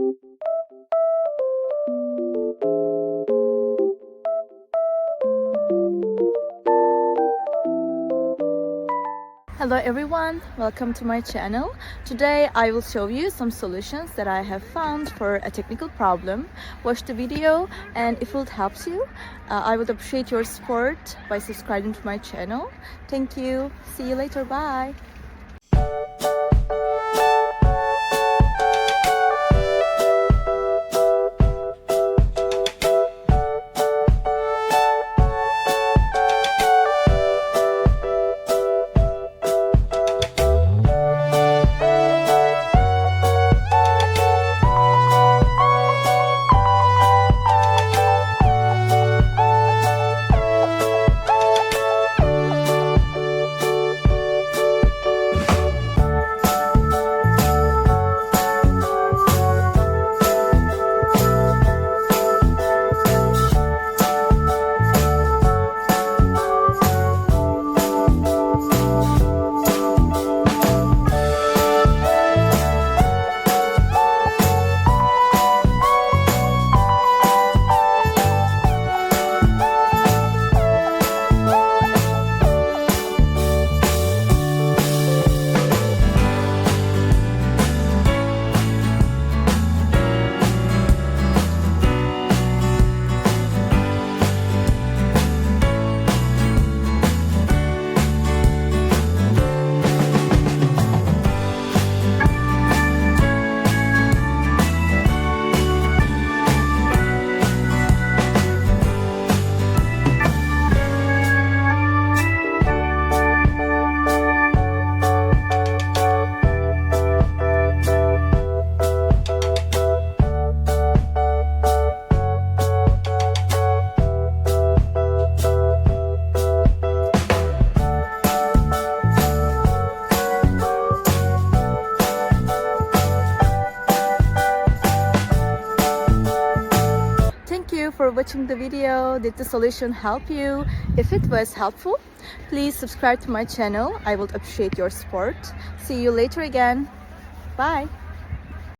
Hello everyone, welcome to my channel. Today I will show you some solutions that I have found for a technical problem. Watch the video, and if it helps you, I would appreciate your support by subscribing to my channel. Thank you. See you later. Bye. Thank you for watching the video. Did the solution help you? If it was helpful, please subscribe to my channel. I would appreciate your support. See you later again. Bye.